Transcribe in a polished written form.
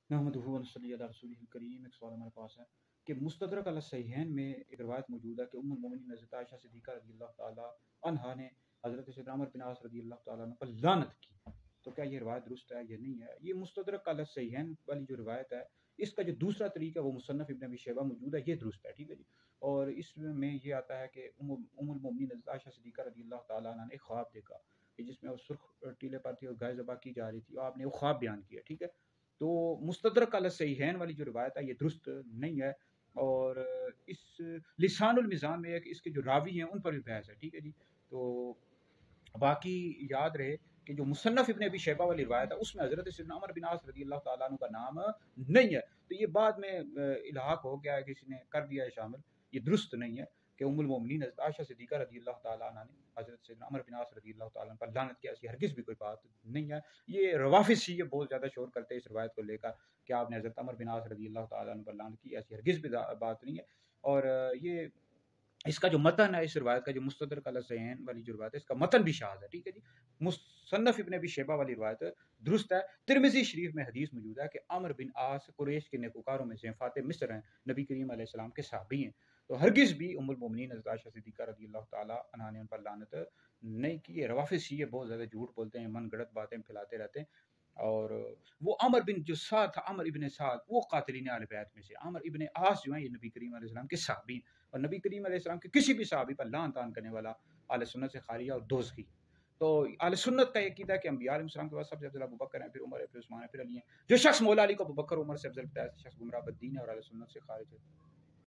नहमदुहु व नसल्ली अला रसूलिहिल करीम। एक सवाल हमारे पास है कि मुस्तदरक अला सहीहैन में एक रिवायत मौजूद है कि उम्मुल मोमिनीन हज़रत आयशा सिद्दीक़ा रज़ियल्लाहु ताला अन्हा ने हज़रत सैयदना अमर बिन आस रज़ियल्लाहु ताला अन्हु पर लानत की। तो क्या ये रिवायत दुरुस्त है या नहीं है? ये मुस्तदरक अला सहीहैन वाली जो रिवायत है, इसका जो दूसरा तरीका वो मुसन्नफ़ इब्न अबी शैबा मौजूद है, ये दुरुस्त है, ठीक है जी। और इसमें ये आता है कि उम्मुल मोमिनीन हज़रत आयशा सिद्दीक़ा रज़ियल्लाहु ताला अन्हा ने एक ख्वाब देखा कि जिसमें वो सुर्ख टीले पर थी और गाय ज़बह की जा रही थी, और आपने वो ख्वाब बयान किया, ठीक है। तो मुस्तदरक अला सहीहैन वाली जो रिवायत है ये दुरुस्त नहीं है। और इस लिसानुल मिज़ान में एक इसके जो रावी हैं उन पर भी बहस है, ठीक है जी। तो बाकी याद रहे कि जो मुसन्नफ़ इब्न अबी शैबा वाली रिवायत है उसमें हज़रत सैयदना अमर बिन आस रज़ियल्लाहु ताला अन्हु का नाम नहीं है। तो ये बाद में इल्हाक हो गया है, किसी ने कर दिया है शामिल, ये दुरुस्त नहीं है कि उम्मुल मोमिनीन हज़रत आयशा सिद्दीक़ा रज़ियल्लाहु ताला अन्हा ने हज़रत सैयदना अमर बिन आस रज़ियल्लाहु ताला अन्हु पर लानत की, ऐसी हरगिज़ भी कोई बात नहीं है। ये रवाफ़िज़ शिये बहुत ज़्यादा शोर करते हैं इस रिवायत को लेकर कि आपने हज़रत अमर बिन आस रज़ियल्लाहु ताला अन्हु पर लानत की, ऐसी हरगिज़ भी बात नहीं है। और ये इसका जो मतन है, इस रिवायत का जो मुस्तदरक अला सहीहैन वाली जो रिवायत है, इसका मतन भी शाज़ है, ठीक है जी। मुसन्नफ़ इब्न अबी शैबा वाली रिवायत दुरुस्त है। तिरमिज़ी शरीफ में हदीस मौजूद है कि अमर बिन आस कुरैश के नेकोकारों में से फ़ातिह मिस्र हैं, नबी करीम अलैहिस्सलाम के सहाबी हैं। तो हरगिज़ भी उम्मुल मोमिनीन हज़रत आयशा सिद्दीक़ा रज़ियल्लाहु ताला अन्हा ने उन पर लानत नहीं की है। रवाफ़िज़ शिये बहुत ज़्यादा झूठ बोलते हैं, मनगढ़ंत बातें फैलाते रहते हैं। और वो अमर बिन जो साद था, अमर इब्न साद, वो कातिलीन अहल बैत में से अमर इब्न आस जो है, ये नबी करीम अलैहिस्सलाम के सहाबी हैं। और नबी करीम अलैहिस्सलाम के किसी भी सहाबी पर लान तान करने वाला अहले सुन्नत से खारिज और दोज़खी है। तो अहले सुन्नत का ये अकीदा है कि अंबिया अलैहिस्सलाम के बाद सबसे अफजल अबू बकर हैं, फिर उमर है, फिर उस्मान है, फिर अली हैं। जो शख्स मौला अली को अबू बकर उमर से अफजल बताया, शख्स गुमराह बद्दीन है और अहले सुन्नत से खारिज है।